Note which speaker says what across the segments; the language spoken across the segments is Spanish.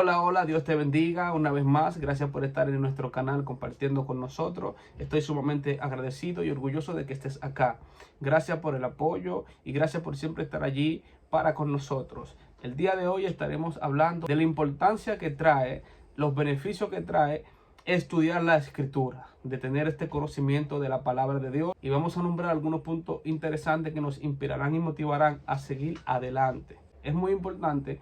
Speaker 1: Hola, hola, Dios te bendiga una vez más. Gracias por estar en nuestro canal compartiendo con nosotros. Estoy sumamente agradecido y orgulloso de que estés acá. Gracias por el apoyo y gracias por siempre estar allí para con nosotros. El día de hoy estaremos hablando de la importancia que trae, los beneficios que trae estudiar la escritura, de tener este conocimiento de la palabra de Dios, y vamos a nombrar algunos puntos interesantes que nos inspirarán y motivarán a seguir adelante. Es muy importante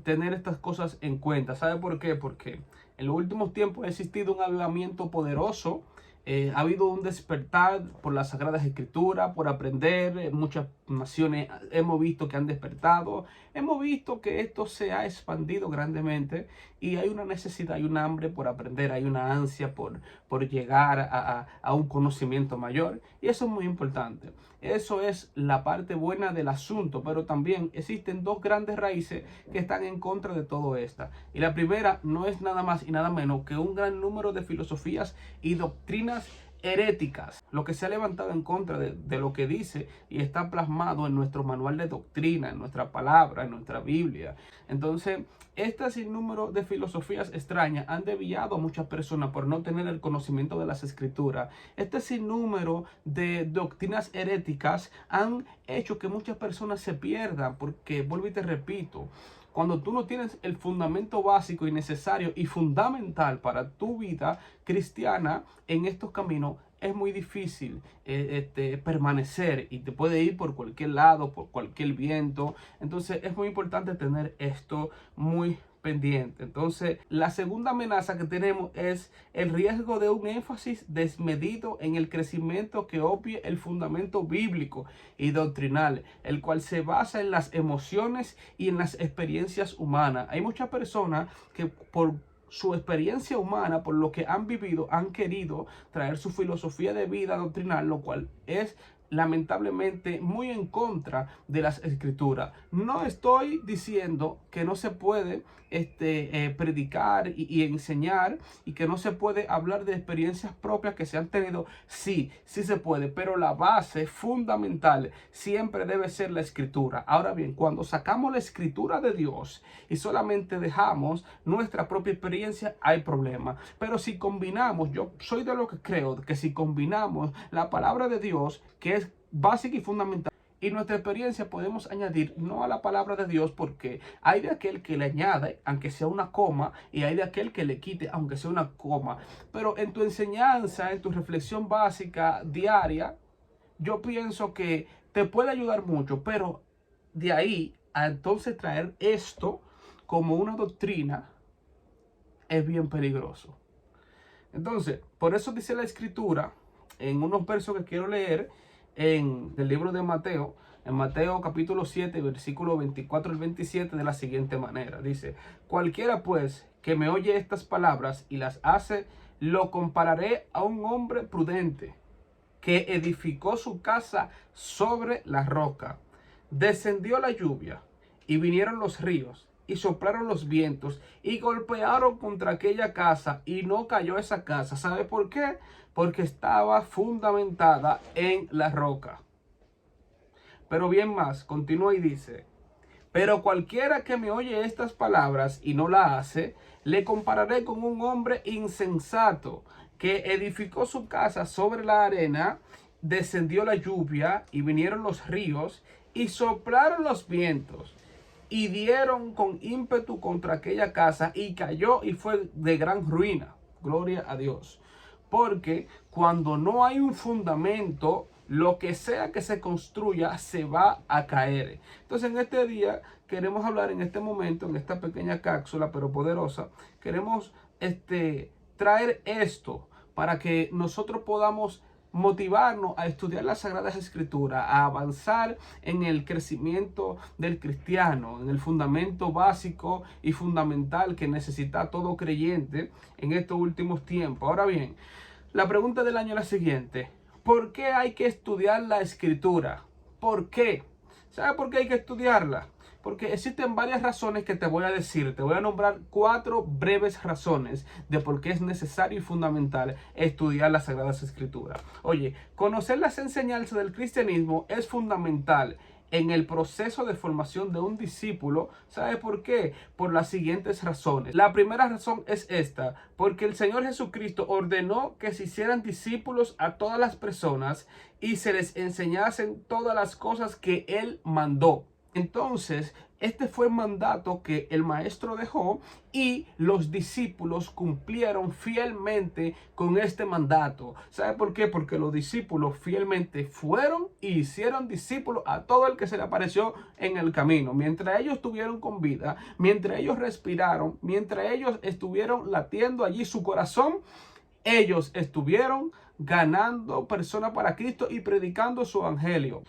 Speaker 1: tener estas cosas en cuenta. ¿Sabe por qué? Porque en los últimos tiempos ha existido un avivamiento poderoso. Ha habido un despertar por las Sagradas Escrituras, por aprender. Muchas naciones hemos visto que han despertado. Hemos visto que esto se ha expandido grandemente y hay una necesidad, hay un hambre por aprender, hay una ansia por llegar a un conocimiento mayor. Y eso es muy importante. Eso es la parte buena del asunto, pero también existen dos grandes raíces que están en contra de todo esto. Y la primera no es nada más y nada menos que un gran número de filosofías y doctrinas heréticas, lo que se ha levantado en contra de lo que dice y está plasmado en nuestro manual de doctrina, en nuestra palabra, en nuestra Biblia. Entonces, este sinnúmero de filosofías extrañas han desviado a muchas personas por no tener el conocimiento de las escrituras. Este sinnúmero de doctrinas heréticas han hecho que muchas personas se pierdan, porque, vuelvo y te repito, cuando tú no tienes el fundamento básico y necesario y fundamental para tu vida cristiana en estos caminos, es muy difícil permanecer y te puede ir por cualquier lado, por cualquier viento. Entonces es muy importante tener esto muy pendiente. Entonces, la segunda amenaza que tenemos es el riesgo de un énfasis desmedido en el crecimiento que obvie el fundamento bíblico y doctrinal, el cual se basa en las emociones y en las experiencias humanas. Hay muchas personas que por su experiencia humana, por lo que han vivido, han querido traer su filosofía de vida doctrinal, lo cual es lamentablemente muy en contra de las escrituras. No estoy diciendo que no se puede predicar y enseñar, y que no se puede hablar de experiencias propias que se han tenido. Sí, sí se puede, pero la base fundamental siempre debe ser la escritura. Ahora bien, cuando sacamos la escritura de Dios y solamente dejamos nuestra propia experiencia, hay problemas. Pero si combinamos, yo soy de lo que creo que si combinamos la palabra de Dios, que es básica y fundamental, y nuestra experiencia, podemos añadir no a la palabra de Dios, porque hay de aquel que le añade, aunque sea una coma, y hay de aquel que le quite, aunque sea una coma. Pero en tu enseñanza, en tu reflexión básica diaria, yo pienso que te puede ayudar mucho, pero de ahí a entonces traer esto como una doctrina es bien peligroso. Entonces, por eso dice la escritura en unos versos que quiero leer en el libro de Mateo, en Mateo capítulo 7, versículo 24 al 27, de la siguiente manera. Dice: cualquiera pues que me oye estas palabras y las hace, lo compararé a un hombre prudente que edificó su casa sobre la roca. Descendió la lluvia y vinieron los ríos y soplaron los vientos y golpearon contra aquella casa, y no cayó esa casa. ¿Sabe por qué? Porque estaba fundamentada en la roca. Pero bien más, continúa y dice: pero cualquiera que me oye estas palabras y no la hace, le compararé con un hombre insensato que edificó su casa sobre la arena. Descendió la lluvia y vinieron los ríos y soplaron los vientos y dieron con ímpetu contra aquella casa, y cayó y fue de gran ruina. Gloria a Dios. Porque cuando no hay un fundamento, lo que sea que se construya se va a caer. Entonces, en este día queremos hablar, en este momento, en esta pequeña cápsula pero poderosa, queremos traer esto para que nosotros podamos motivarnos a estudiar las Sagradas Escrituras, a avanzar en el crecimiento del cristiano, en el fundamento básico y fundamental que necesita todo creyente en estos últimos tiempos. Ahora bien, la pregunta del año es la siguiente: ¿por qué hay que estudiar la Escritura? ¿Por qué? ¿Sabe por qué hay que estudiarla? Porque existen varias razones que te voy a decir. Te voy a nombrar 4 breves razones de por qué es necesario y fundamental estudiar las Sagradas Escrituras. Oye, conocer las enseñanzas del cristianismo es fundamental en el proceso de formación de un discípulo. ¿Sabe por qué? Por las siguientes razones. La primera razón es esta: porque el Señor Jesucristo ordenó que se hicieran discípulos a todas las personas y se les enseñasen todas las cosas que Él mandó. Entonces, este fue el mandato que el maestro dejó y los discípulos cumplieron fielmente con este mandato. ¿Sabe por qué? Porque los discípulos fielmente fueron y hicieron discípulos a todo el que se le apareció en el camino. Mientras ellos estuvieron con vida, mientras ellos respiraron, mientras ellos estuvieron latiendo allí su corazón, ellos estuvieron ganando personas para Cristo y predicando su evangelio.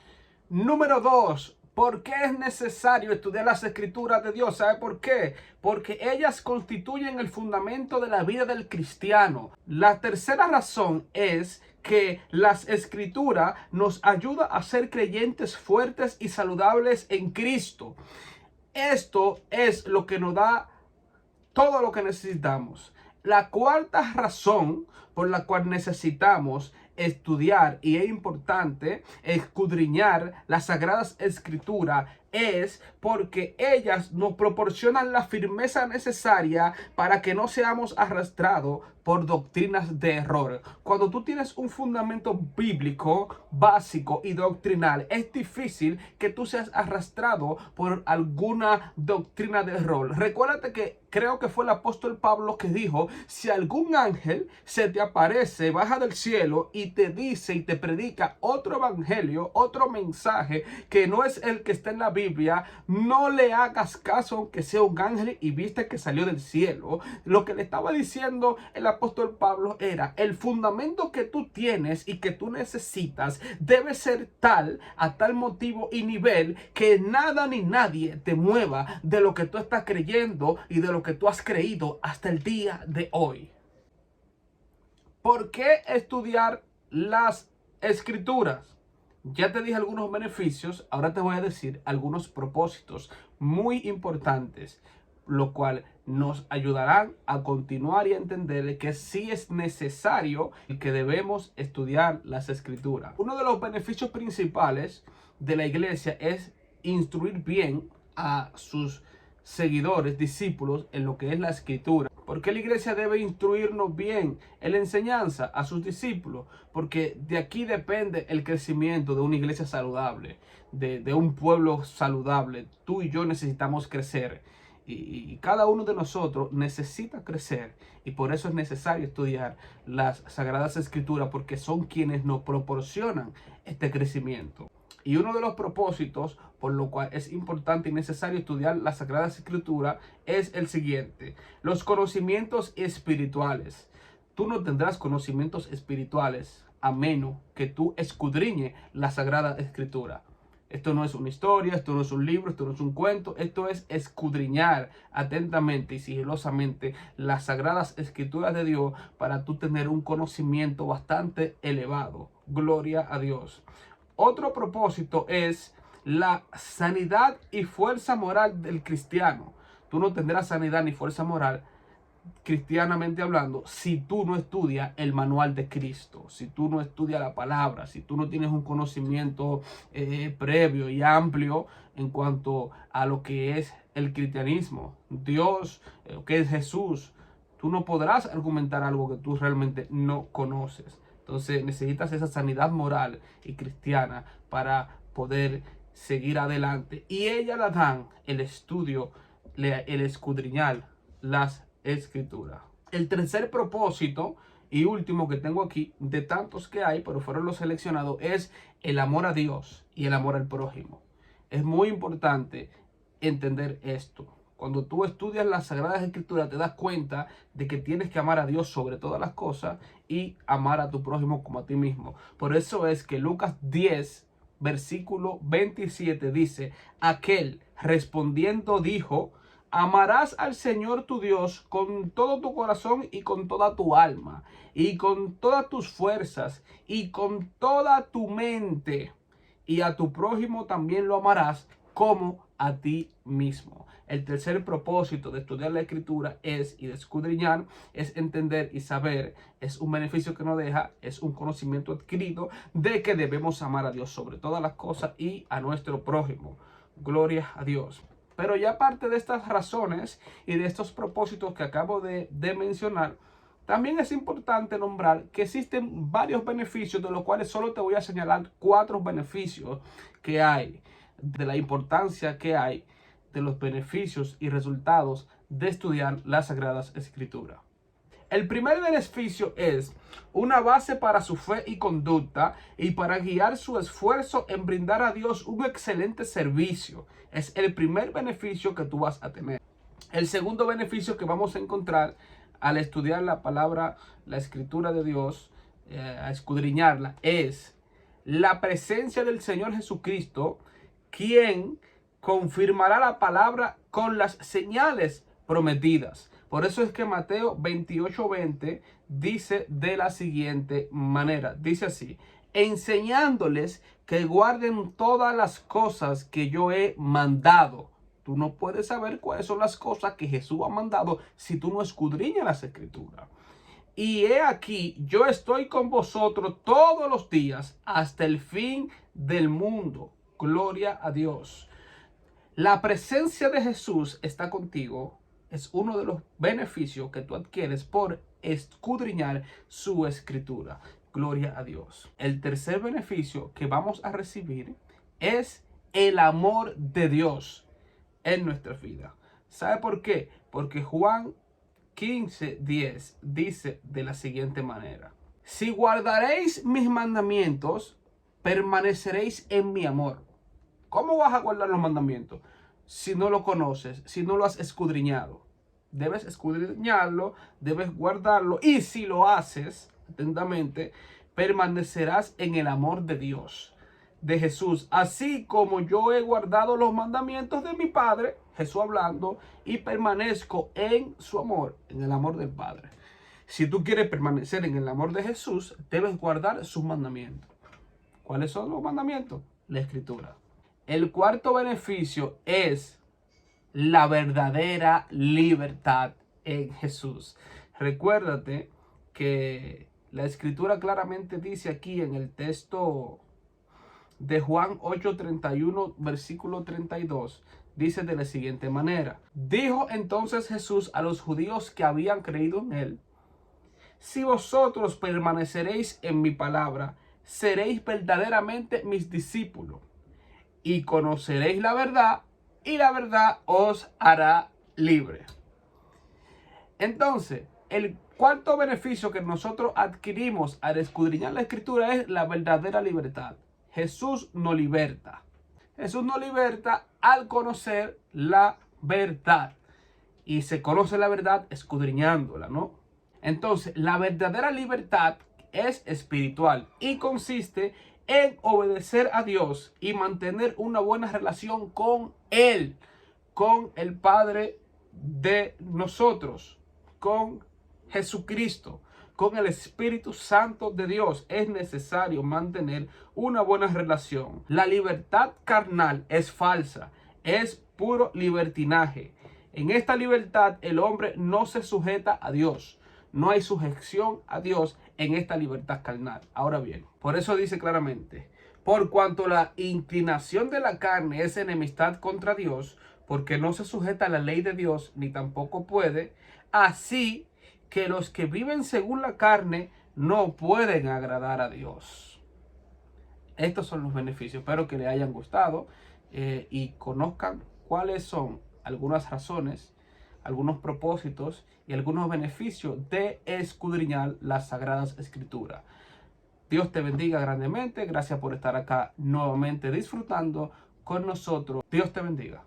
Speaker 1: Número 2. ¿Por qué es necesario estudiar las escrituras de Dios? ¿Sabe por qué? Porque ellas constituyen el fundamento de la vida del cristiano. La tercera razón es que las escrituras nos ayudan a ser creyentes fuertes y saludables en Cristo. Esto es lo que nos da todo lo que necesitamos. La cuarta razón por la cual necesitamos estudiar y es importante escudriñar las Sagradas Escrituras es porque ellas nos proporcionan la firmeza necesaria para que no seamos arrastrados por doctrinas de error. Cuando tú tienes un fundamento bíblico, básico y doctrinal, es difícil que tú seas arrastrado por alguna doctrina de error. Recuérdate que creo que fue el apóstol Pablo que dijo: si algún ángel se te aparece, baja del cielo y te dice y te predica otro evangelio, otro mensaje que no es el que está en la Biblia, no le hagas caso aunque sea un ángel y viste que salió del cielo. Lo que le estaba diciendo el apóstol Pablo era: el fundamento que tú tienes y que tú necesitas debe ser tal, a tal motivo y nivel, que nada ni nadie te mueva de lo que tú estás creyendo y de lo que tú has creído hasta el día de hoy. ¿Por qué estudiar las escrituras? Ya te dije algunos beneficios, ahora te voy a decir algunos propósitos muy importantes, lo cual nos ayudarán a continuar y a entender que sí es necesario y que debemos estudiar las escrituras. Uno de los beneficios principales de la iglesia es instruir bien a sus seguidores, discípulos, en lo que es la escritura. ¿Por qué la iglesia debe instruirnos bien en la enseñanza a sus discípulos? Porque de aquí depende el crecimiento de una iglesia saludable, de un pueblo saludable. Tú y yo necesitamos crecer. Y cada uno de nosotros necesita crecer. Y por eso es necesario estudiar las Sagradas Escrituras, porque son quienes nos proporcionan este crecimiento. Y uno de los propósitos por lo cual es importante y necesario estudiar las Sagradas Escrituras es el siguiente: los conocimientos espirituales. Tú no tendrás conocimientos espirituales a menos que tú escudriñes la Sagrada Escritura. Esto no es una historia, esto no es un libro, esto no es un cuento, esto es escudriñar atentamente y sigilosamente las Sagradas Escrituras de Dios para tú tener un conocimiento bastante elevado. Gloria a Dios. Otro propósito es la sanidad y fuerza moral del cristiano. Tú no tendrás sanidad ni fuerza moral, cristianamente hablando, si tú no estudias el manual de Cristo, si tú no estudias la palabra, si tú no tienes un conocimiento previo y amplio en cuanto a lo que es el cristianismo, Dios, lo que es Jesús. Tú no podrás argumentar algo que tú realmente no conoces. Entonces necesitas esa sanidad moral y cristiana para poder seguir adelante. Y ella la dan el estudio, el escudriñar las escrituras. El tercer propósito y último que tengo aquí, de tantos que hay, pero fueron los seleccionados, es el amor a Dios y el amor al prójimo. Es muy importante entender esto. Cuando tú estudias las Sagradas Escrituras te das cuenta de que tienes que amar a Dios sobre todas las cosas y amar a tu prójimo como a ti mismo. Por eso es que Lucas 10, versículo 27 dice: aquel respondiendo dijo: amarás al Señor tu Dios con todo tu corazón y con toda tu alma y con todas tus fuerzas y con toda tu mente, y a tu prójimo también lo amarás como a ti mismo. El tercer propósito de estudiar la Escritura y de escudriñar es entender y saber. Es un beneficio que nos deja, es un conocimiento adquirido de que debemos amar a Dios sobre todas las cosas y a nuestro prójimo. Gloria a Dios. Pero ya aparte de estas razones y de estos propósitos que acabo de mencionar, también es importante nombrar que existen varios beneficios, de los cuales solo te voy a señalar 4 beneficios que hay, de la importancia que hay de los beneficios y resultados de estudiar las Sagradas Escrituras. El primer beneficio es una base para su fe y conducta y para guiar su esfuerzo en brindar a Dios un excelente servicio. Es el primer beneficio que tú vas a tener. El segundo beneficio que vamos a encontrar al estudiar la palabra, la Escritura de Dios, a escudriñarla, es la presencia del Señor Jesucristo, quien confirmará la palabra con las señales prometidas. Por eso es que Mateo 28:20 dice de la siguiente manera, dice así: enseñándoles que guarden todas las cosas que yo he mandado. Tú no puedes saber cuáles son las cosas que Jesús ha mandado si tú no escudriñas las Escrituras. Y he aquí, yo estoy con vosotros todos los días hasta el fin del mundo. Gloria a Dios. La presencia de Jesús está contigo. Es uno de los beneficios que tú adquieres por escudriñar su Escritura. Gloria a Dios. El tercer beneficio que vamos a recibir es el amor de Dios en nuestra vida. ¿Sabe por qué? Porque Juan 15:10 dice de la siguiente manera: si guardaréis mis mandamientos, permaneceréis en mi amor. ¿Cómo vas a guardar los mandamientos si no lo conoces, si no lo has escudriñado? Debes escudriñarlo, debes guardarlo, y si lo haces atentamente, permanecerás en el amor de Dios, de Jesús, así como yo he guardado los mandamientos de mi Padre, Jesús hablando, y permanezco en su amor, en el amor del Padre. Si tú quieres permanecer en el amor de Jesús, debes guardar sus mandamientos. ¿Cuáles son los mandamientos? La Escritura. El cuarto beneficio es la verdadera libertad en Jesús. Recuérdate que la Escritura claramente dice aquí en el texto de Juan 8:31, versículo 32, dice de la siguiente manera: dijo entonces Jesús a los judíos que habían creído en él: si vosotros permaneceréis en mi palabra, seréis verdaderamente mis discípulos, y conoceréis la verdad, y la verdad os hará libre. Entonces, el cuarto beneficio que nosotros adquirimos al escudriñar la Escritura es la verdadera libertad. Jesús nos liberta. Jesús nos liberta al conocer la verdad. Y se conoce la verdad escudriñándola, ¿no? Entonces, la verdadera libertad es espiritual y consiste en obedecer a Dios y mantener una buena relación con Él, con el Padre de nosotros, con Jesucristo, con el Espíritu Santo de Dios. Es necesario mantener una buena relación. La libertad carnal es falsa, es puro libertinaje. En esta libertad el hombre no se sujeta a Dios. No hay sujeción a Dios en esta libertad carnal. Ahora bien, por eso dice claramente: por cuanto la inclinación de la carne es enemistad contra Dios, porque no se sujeta a la ley de Dios, ni tampoco puede, así que los que viven según la carne no pueden agradar a Dios. Estos son los beneficios. Espero que les hayan gustado y conozcan cuáles son algunas razones, algunos propósitos y algunos beneficios de escudriñar las Sagradas Escrituras. Dios te bendiga grandemente. Gracias por estar acá nuevamente disfrutando con nosotros. Dios te bendiga.